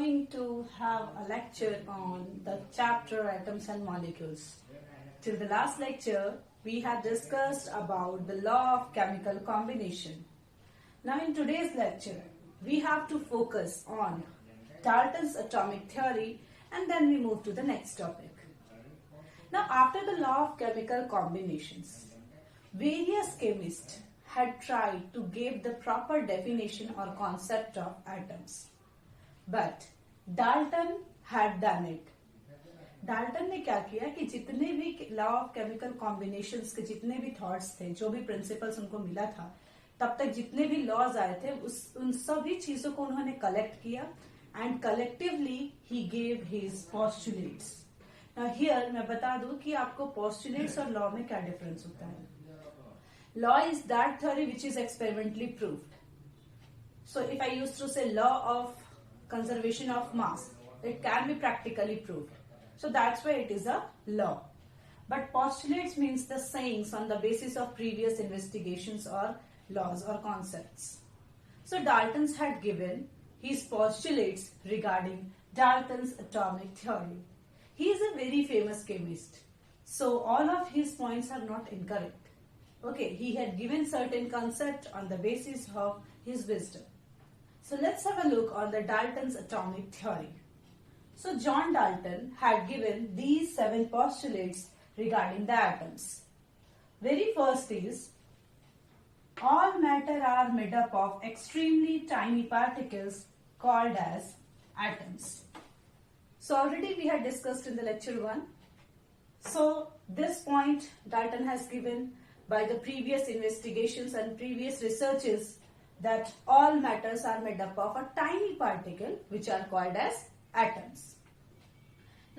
going to have a lecture on the chapter atoms and molecules. Till the last lecture, we had discussed about the law of chemical combination. Now in today's lecture, we have to focus on Dalton's atomic theory and then we move to the next topic. Now after the law of chemical combinations, various chemists had tried to give the proper definition or concept of atoms. But Dalton had done it. Dalton ने क्या किया कि जितने भी law of chemical combinations के जितने भी thoughts थे, जो भी प्रिंसिपल्स उनको मिला था, तब तक जितने भी लॉज आए थे उन सभी चीजों को उन्होंने कलेक्ट किया and collectively he gave his postulates. Now here मैं बता दूं कि आपको पोस्टुलेट्स और लॉ में क्या डिफरेंस होता है. Law is that theory which is experimentally proved. So if I use to say law of conservation of mass, it can be practically proved. So that's why it is a law. But postulates means the sayings on the basis of previous investigations or laws or concepts. So Dalton's had given his postulates regarding Dalton's atomic theory. He is a very famous chemist. So all of his points are not incorrect. Okay, he had given certain concept on the basis of his wisdom. So let's have a look on the Dalton's atomic theory. So John Dalton had given these 7 postulates regarding the atoms. Very first is, all matter are made up of extremely tiny particles called as atoms. So already we had discussed in the lecture 1. So this point Dalton has given by the previous investigations and previous researches that all matters are made up of a tiny particle which are called as atoms.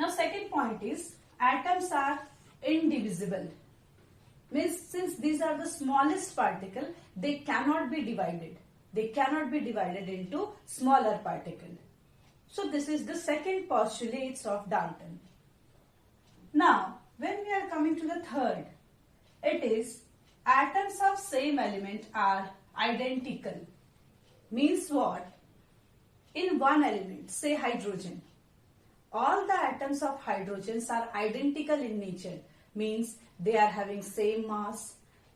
Now second point is, atoms are indivisible. Means since these are the smallest particle, they cannot be divided. They cannot be divided into smaller particle. So this is the second postulates of Dalton. Now when we are coming to the third, it is atoms of same element are identical. Means what? In one element, say hydrogen, all the atoms of hydrogens are identical in nature. Means they are having same mass,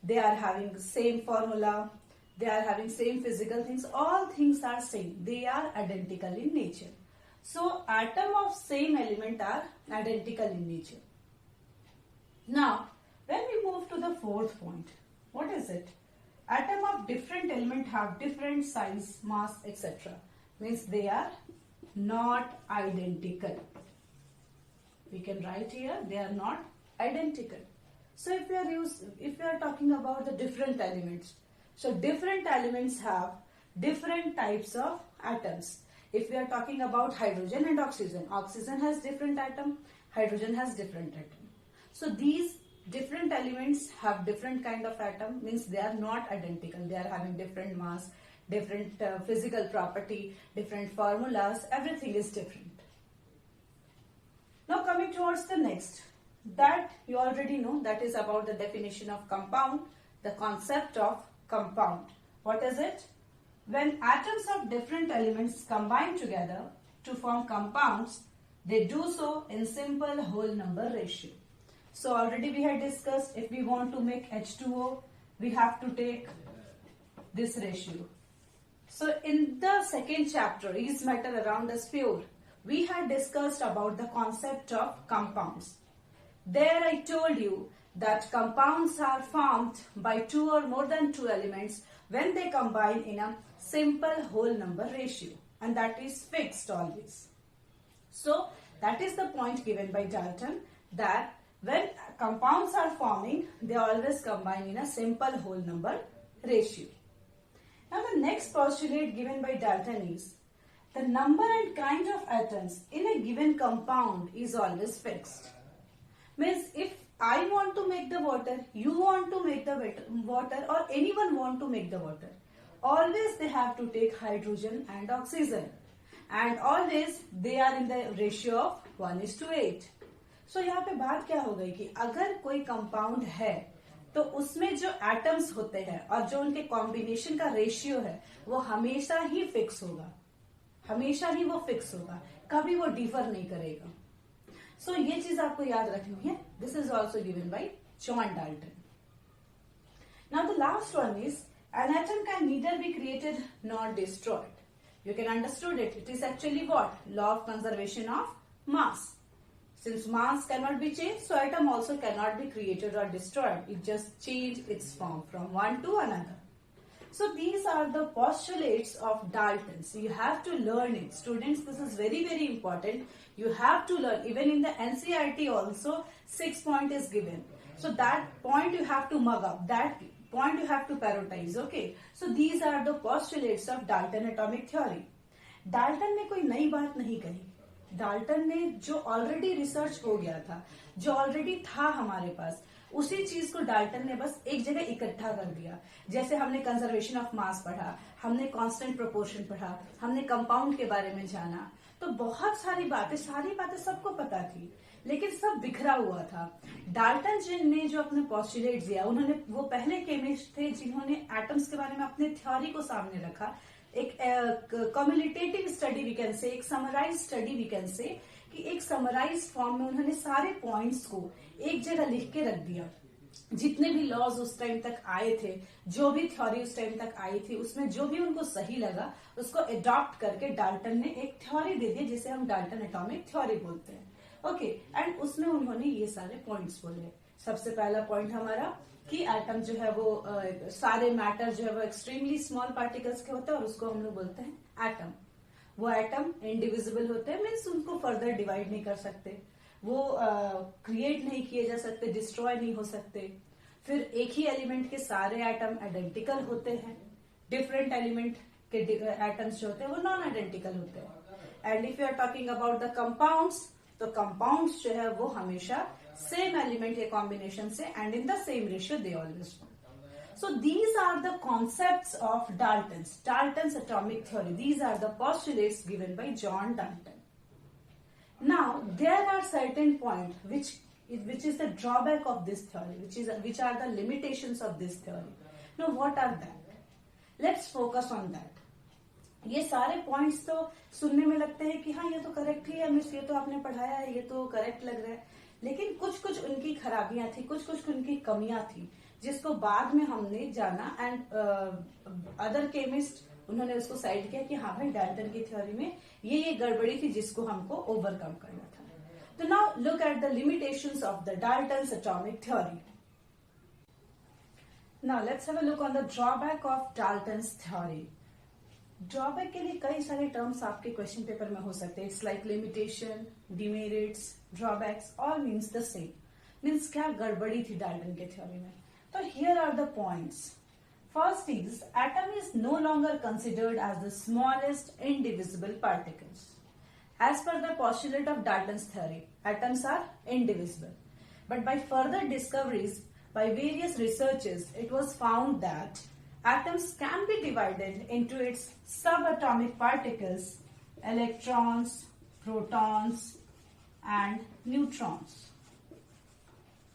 they are having same formula, they are having same physical things. All things are same. They are identical in nature. So atom of same element are identical in nature. Now when we move to the fourth point, what is it? Atom of different element have different size, mass, etc. Means they are not identical. We can write here, they are not identical. So if we are talking about the different elements, so different elements have different types of atoms. If we are talking about hydrogen and oxygen, oxygen has different atom, hydrogen has different atom. So these different elements have different kind of atom, means they are not identical. They are having different mass, different physical property, different formulas, everything is different. Now coming towards the next, that you already know, that is about the definition of compound, the concept of compound. What is it? When atoms of different elements combine together to form compounds, they do so in simple whole number ratio. So already we had discussed, if we want to make H2O, we have to take this ratio. So in the second chapter, Is Matter Around Us Pure, we had discussed about the concept of compounds. There I told you that compounds are formed by 2 or more than 2 elements when they combine in a simple whole number ratio, and that is fixed always. So that is the point given by Dalton, that when compounds are forming, they always combine in a simple whole number ratio. Now the next postulate given by Dalton is, the number and kind of atoms in a given compound is always fixed. Means if I want to make the water, you want to make the water, or anyone want to make the water, always they have to take hydrogen and oxygen, and always they are in the ratio of 1:8. So यहाँ पे बात क्या हो गई कि अगर कोई compound है तो उसमें जो एटम्स होते हैं और जो उनके कॉम्बिनेशन का रेशियो है वो हमेशा ही फिक्स होगा. हमेशा ही वो फिक्स होगा, कभी वो डिफर नहीं करेगा। सो ये चीज आपको याद रखनी है। This is also given by John Dalton. Now the last one is an atom can neither be created nor destroyed. You can understood it. It is actually what? Law of conservation of mass. Since mass cannot be changed, so atom also cannot be created or destroyed. It just changes its form from one to another. So these are the postulates of Dalton's. You have to learn it. Students, this is very, very important. You have to learn. Even in the NCERT also, 6 point is given. So that point you have to mug up. That point you have to prioritize. Okay. So these are the postulates of Dalton atomic theory. Dalton ने कोई नई बात नहीं कही। Dalton ने जो already research हो गया था, जो ऑलरेडी था हमारे पास, उसी चीज को डाल्टन ने बस एक जगह इकट्ठा कर दिया। जैसे हमने कंजर्वेशन ऑफ मास पढ़ा, हमने कांस्टेंट प्रोपोर्शन पढ़ा, हमने कंपाउंड के बारे में जाना, तो बहुत सारी बातें सबको पता थी, लेकिन सब बिखरा हुआ था। डाल्टन ने जो अपने पॉस्टुलेट दिया, उन्होंने, वो पहले केमिस्ट थे जिन्होंने एटम्स के बारे में अपने थ्योरी को सामने रखा। एक commutative study we can say, एक summarise study we can say, कि एक समराइज फॉर्म में उन्होंने सारे पॉइंट्स को एक जगह लिख के रख दिया। जितने भी लॉज उस टाइम तक आए थे, जो भी थ्योरी उस टाइम तक आई थी, उसमें जो भी उनको सही लगा उसको अडॉप्ट करके डाल्टन ने एक थ्योरी दे दी, जिसे हम डाल्टन एटॉमिक थ्योरी बोलते हैं। ओके, एंड उसमें उन्होंने ये सारे पॉइंट्स बोले। सबसे पहला पॉइंट हमारा कि एटम जो है वो सारे मैटर जो है वो एक्सट्रीमली स्मॉल पार्टिकल्स के होते हैं, और उसको हम लोग बोलते हैं एटम। वो एटम इंडिविजिबल होते हैं, मीन्स उनको फर्दर डिवाइड नहीं कर सकते, वो क्रिएट नहीं किए जा सकते, डिस्ट्रॉय नहीं हो सकते। फिर एक ही एलिमेंट के सारे एटम आइडेंटिकल होते हैं, डिफरेंट एलिमेंट के एटम्स जो होते हैं वो नॉन आइडेंटिकल होते हैं। And if you are talking about the compounds, तो कंपाउंड्स जो है वो हमेशा सेम एलिमेंट के कॉम्बिनेशन से and in the same ratio they always form. So these are the concepts of Dalton's atomic theory. These are the postulates given by John Dalton. Now there are certain points which is the drawback of this theory, which are the limitations of this theory. Now what are that? Let's focus on that. ये सारे points तो सुनने में लगते हैं कि हाँ ये तो करेक्ट ही है, मिस ये तो आपने पढ़ाया है, ये तो करेक्ट लग रहा है, लेकिन कुछ कुछ उनकी खराबियां थी, कुछ कुछ उनकी कमियां थी, जिसको बाद में हमने जाना। एंड अदर केमिस्ट उन्होंने उसको साइड किया कि हाँ भाई डाल्टन की थ्योरी में ये गड़बड़ी थी, जिसको हमको ओवरकम करना था। तो now look at the limitations of the Dalton's atomic theory. Now let's have a look on the drawback of Dalton's theory. Drawback के लिए कई सारे टर्म्स आपके क्वेश्चन पेपर में हो सकते हैं। It's like limitation, demerits, drawbacks, all means the same. Means क्या गड़बड़ी थी डाल्टन के थ्योरी में। So here are the points. First is, atom is no longer considered as the smallest indivisible particles. As per the postulate of Dalton's theory, atoms are indivisible. But by further discoveries by various researchers, it was found that atoms can be divided into its subatomic particles, electrons, protons, and neutrons.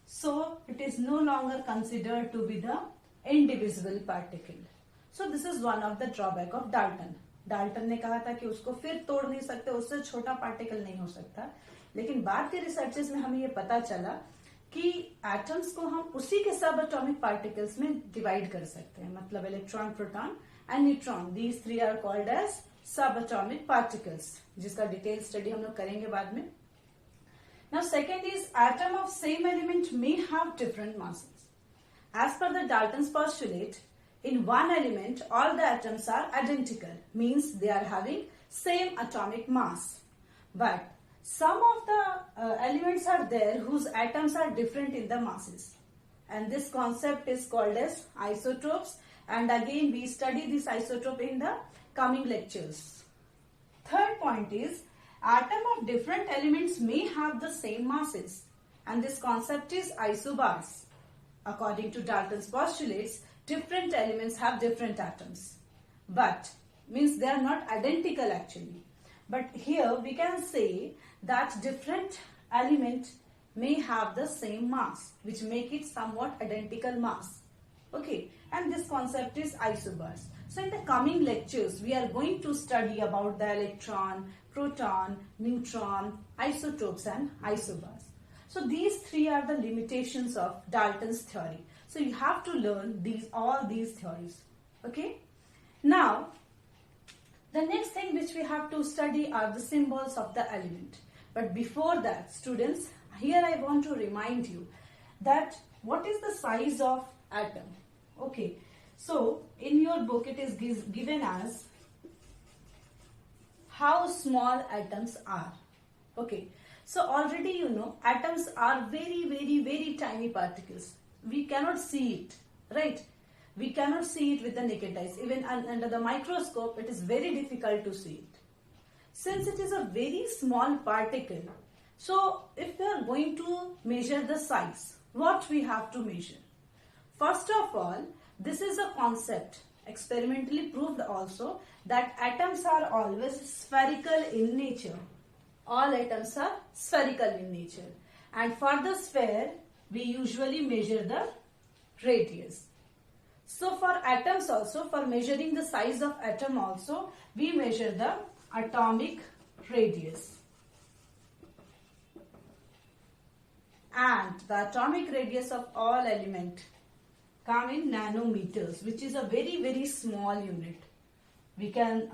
So it is no longer considered to be the indivisible particle. So this is one of the drawback of Dalton. Dalton ने कहा था कि उसको फिर तोड़ नहीं सकते, उससे छोटा पार्टिकल नहीं हो सकता, लेकिन बाद के रिसर्चेस में हमें ये पता चला कि एटम्स को हम उसी के सब एटॉमिक पार्टिकल्स में डिवाइड कर सकते हैं। मतलब electron, proton and neutron, these three are called as subatomic particles, जिसका डिटेल स्टडी हम लोग करेंगे बाद में। Now second is, atom of same element may have different masses. As per the Dalton's postulate, in one element all the atoms are identical, means they are having same atomic mass. But some of the elements are there whose atoms are different in the masses. And this concept is called as isotopes. And again we study this isotope in the coming lectures. Third point is, atom of different elements may have the same masses, and this concept is isobars. According to Dalton's postulates, different elements have different atoms, but means they are not identical actually. But here we can say that different element may have the same mass, which make it somewhat identical mass. Okay, and this concept is isobars. So in the coming lectures, we are going to study about the electron, proton, neutron, isotopes and isobars. So these three are the limitations of Dalton's theory. So you have to learn all these theories. Okay. Now, the next thing which we have to study are the symbols of the element. But before that, students, here I want to remind you that what is the size of atom? Okay, so in your book it is given as how small atoms are. Okay, so already you know atoms are very tiny particles. We cannot see it, right? We cannot see it with the naked eyes. Even under the microscope, it is very difficult to see it. Since it is a very small particle, so if we are going to measure the size, what we have to measure? First of all, this is a concept experimentally proved also that atoms are always spherical in nature. All atoms are spherical in nature. And for the sphere, we usually measure the radius. So for atoms also, for measuring the size of atom also, we measure the atomic radius. And the atomic radius of all element come in nanometers, which is a very small unit. We can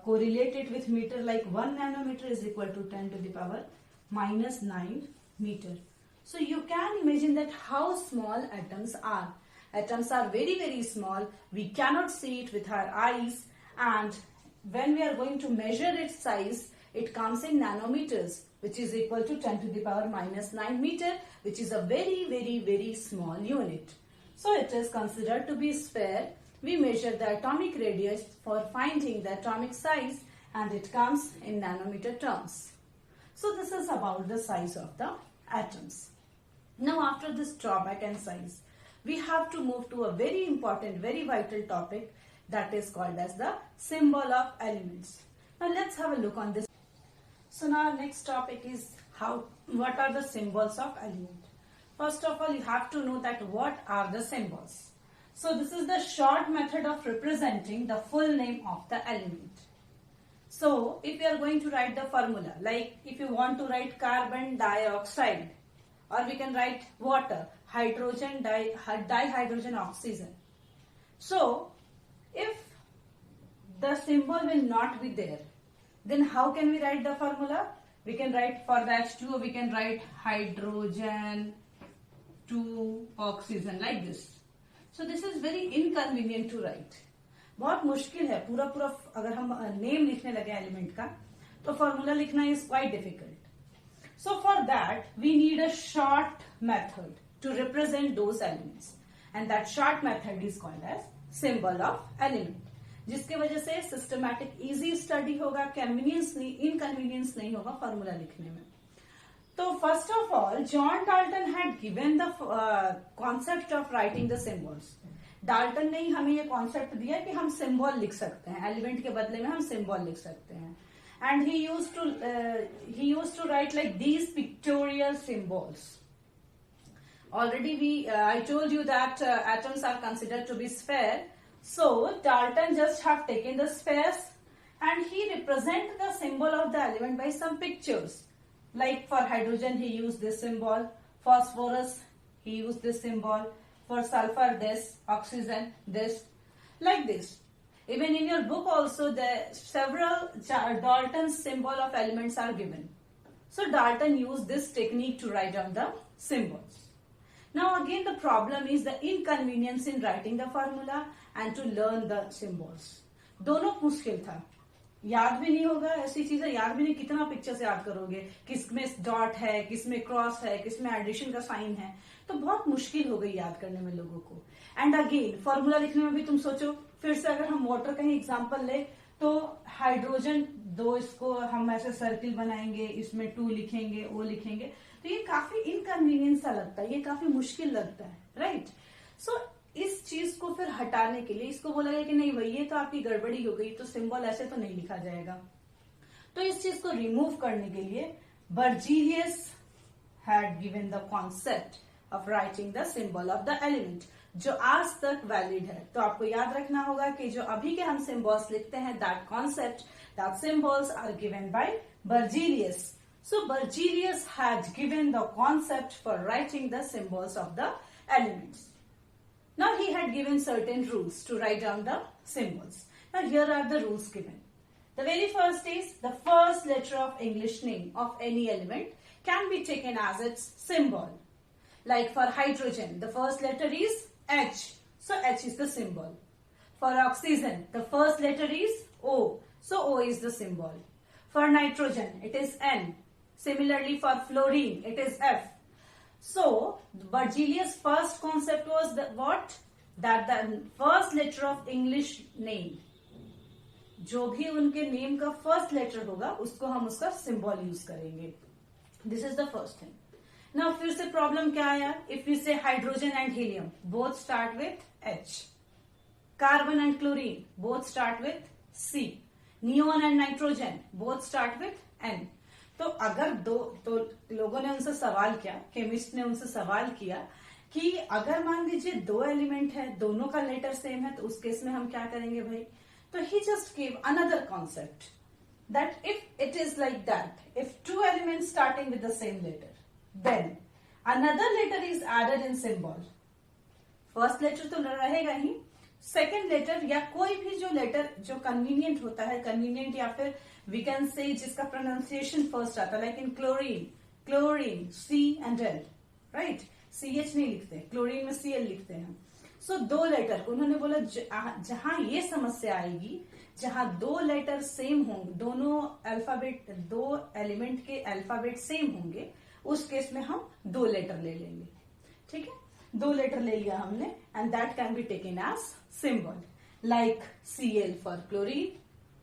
correlate it with meter, like 1 nanometer is equal to 10 to the power minus 9 meter. So you can imagine that how small atoms are. Atoms are very small. We cannot see it with our eyes, and when we are going to measure its size, it comes in nanometers, which is equal to 10 to the power minus 9 meter, which is a very small unit. So it is considered to be sphere. We measure the atomic radius for finding the atomic size, and it comes in nanometer terms. So this is about the size of the atoms. Now after this drawback and size, we have to move to a very important, very vital topic that is called as the symbol of elements. Now let's have a look on this. So now our next topic is what are the symbols of element. First of all, you have to know that what are the symbols. So this is the short method of representing the full name of the element. So if you are going to write the formula, like if you want to write carbon dioxide, or we can write water, hydrogen dihydrogen oxygen. So if the symbol will not be there, then how can we write the formula? We can write for the H2O, we can write hydrogen 2 oxygen like this. So this is very inconvenient to write. बहुत मुश्किल है पूरा अगर हम name लिखने लगे element का तो फॉर्मूला लिखना is quite difficult. So for that we need a short method to represent those elements, and that short method is called as symbol of element, जिसके वजह से सिस्टमैटिक इजी स्टडी होगा, inconvenience नहीं होगा formula लिखने में. तो first of all John Dalton had given the concept of writing the symbols. Dalton ने ही हमें ये कॉन्सेप्ट दिया कि हम सिंबल लिख सकते हैं, एलिमेंट के बदले में हम सिंबल लिख सकते हैं. And he used to write like these pictorial symbols. Already I told you that atoms are considered to be sphere. So Dalton just have taken the spheres and he represent the symbol of the element by some pictures. Like for hydrogen he used this symbol, phosphorus he used this symbol, for sulfur this, oxygen this, like this. Even in your book also, several Dalton's symbol of elements are given. So Dalton used this technique to write down the symbols. Now again the problem is the inconvenience in writing the formula and to learn the symbols. दोनों मुश्किल था. याद भी नहीं होगा, ऐसी चीजें याद भी नहीं, कितना पिक्चर से याद करोगे, किसमें डॉट है, किसमें क्रॉस है, किसमें एडिशन का साइन है, तो बहुत मुश्किल हो गई याद करने में लोगों को. एंड अगेन फॉर्मूला लिखने में भी तुम सोचो, फिर से अगर हम वाटर का ही एग्जांपल ले तो हाइड्रोजन 2, इसको हम ऐसे सर्किल बनाएंगे, इसमें 2 लिखेंगे, वो लिखेंगे, तो ये काफी इनकन्वीनियंस सा लगता है, ये काफी मुश्किल लगता है, राइट. सो इस चीज को फिर हटाने के लिए इसको बोला गया कि नहीं भाई ये तो आपकी गड़बड़ी हो गई, तो सिंबल ऐसे तो नहीं लिखा जाएगा. तो इस चीज को रिमूव करने के लिए Berzelius had given the concept of writing the symbol of the element, जो आज तक वैलिड है. तो आपको याद रखना होगा कि जो अभी के हम सिंबल्स लिखते हैं, that concept, that symbols are given by Berzelius. So Berzelius had given the concept for writing the symbols of the elements. Now he had given certain rules to write down the symbols. Now here are the rules given. The very first is the first letter of English name of any element can be taken as its symbol. Like for hydrogen, the first letter is H. So H is the symbol. For oxygen, the first letter is O. So O is the symbol. For nitrogen, it is N. Similarly for fluorine, it is F. So Berzelius' first concept was what? That the first letter of English name, जो भी उनके name का first letter होगा उसको हम उसका symbol use करेंगे. This is the first thing. Now फिर से प्रॉब्लम क्या आया? If you say hydrogen and helium both start with H, carbon and chlorine both start with C, neon and nitrogen both start with N. तो अगर तो लोगों ने उनसे सवाल किया, केमिस्ट ने उनसे सवाल किया कि अगर मान लीजिए दो एलिमेंट है, दोनों का लेटर सेम है, तो उस केस में हम क्या करेंगे भाई? So he just gave another concept that if it is like that, if two elements starting with the same letter, then another letter is added in symbol. First letter तो रहेगा ही, second letter या कोई भी जो letter जो convenient होता है, convenient या फिर we can say जिसका pronunciation first आता है, like in chlorine, C and L, right? CH नहीं लिखते, chlorine में CL लिखते हैं. सो दो लेटर उन्होंने बोला जहां ये समस्या आएगी, जहां दो लेटर सेम होंगे, दोनों अल्फाबेट, दो एलिमेंट के अल्फाबेट सेम होंगे, उस केस में हम दो लेटर ले लेंगे. ठीक है, दो लेटर ले लिया हमने and that can be taken as symbol, like Cl for chlorine,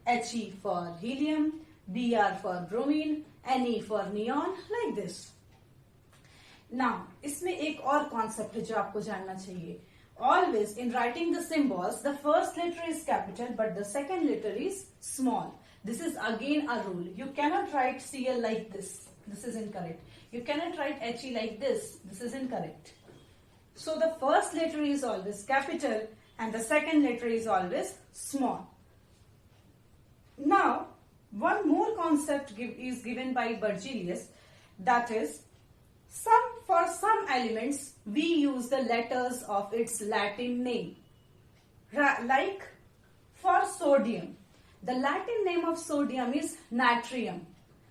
He for helium, Br for bromine, Ne for neon, like this. Now इसमें एक और कॉन्सेप्ट है जो आपको जानना चाहिए. Always in writing the symbols, the first letter is capital but the second letter is small. This is again a rule. You cannot write Cl like this. This is incorrect. You cannot write He like this. This is incorrect. So the first letter is always capital and the second letter is always small. Now, one more concept is given by Berzelius, that is, for some elements we use the letters of its Latin name. Like for sodium, the Latin name of sodium is natrium,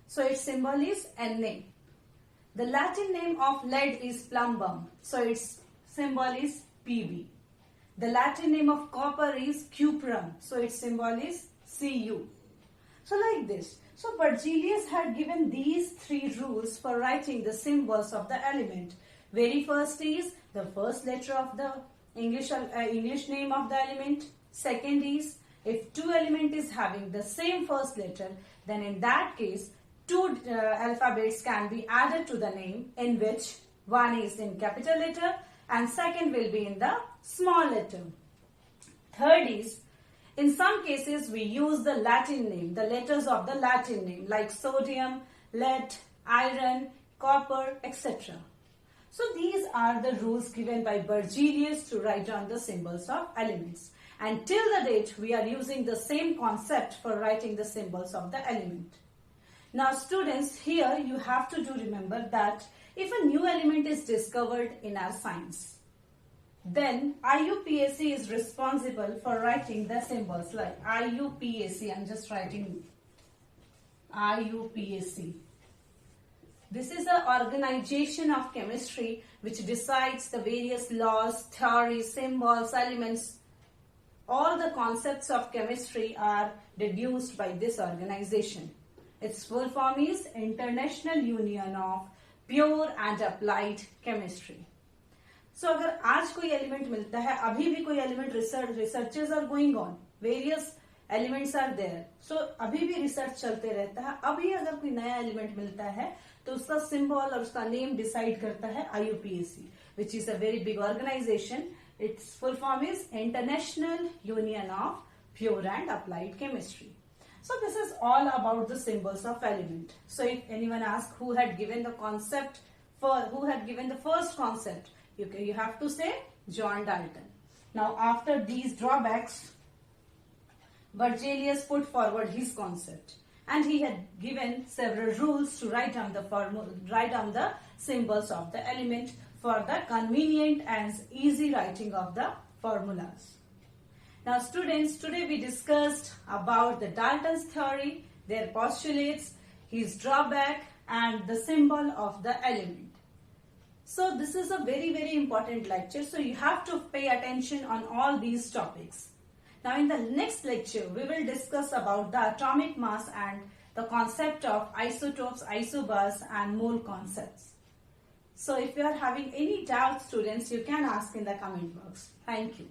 so its symbol is Na. The Latin name of lead is plumbum, so its symbol is Pb. The Latin name of copper is cuprum, so its symbol is Cu. So like this. So Berzelius had given these three rules for writing the symbols of the element. Very first is the first letter of the English name of the element. Second is if two element is having the same first letter, then in that case two alphabets can be added to the name, in which one is in capital letter and second will be in the small letter. Third is, in some cases, we use the Latin name, the letters of the Latin name, like sodium, lead, iron, copper, etc. So these are the rules given by Berzelius to write down the symbols of elements. And till the date, we are using the same concept for writing the symbols of the element. Now students, here you have to remember that if a new element is discovered in our science, then IUPAC is responsible for writing the symbols, like IUPAC. I'm just writing IUPAC. This is the organization of chemistry which decides the various laws, theories, symbols, elements. All the concepts of chemistry are deduced by this organization. Its full form is International Union of Pure and Applied Chemistry. So अगर आज कोई element मिलता है, अभी भी कोई element researches are going on, various elements are there, so अभी भी रिसर्च चलते रहता है. अभी अगर कोई नया एलिमेंट मिलता है तो उसका सिंबल और उसका नेम डिसाइड करता है IUPAC, which is a very big organization. Its full form is international union of pure and applied chemistry. So this is all about the symbols of element. So if anyone asks who had given the concept who had given the first concept? You have to say John Dalton. Now after these drawbacks, Berzelius put forward his concept, and he had given several rules to write down the symbols of the element for the convenient and easy writing of the formulas. Now students, today we discussed about the Dalton's theory, their postulates, his drawback and the symbol of the element. So this is a very important lecture, so you have to pay attention on all these topics. Now in the next lecture, we will discuss about the atomic mass and the concept of isotopes, isobars and mole concepts. So if you are having any doubts, students, you can ask in the comment box. Thank you.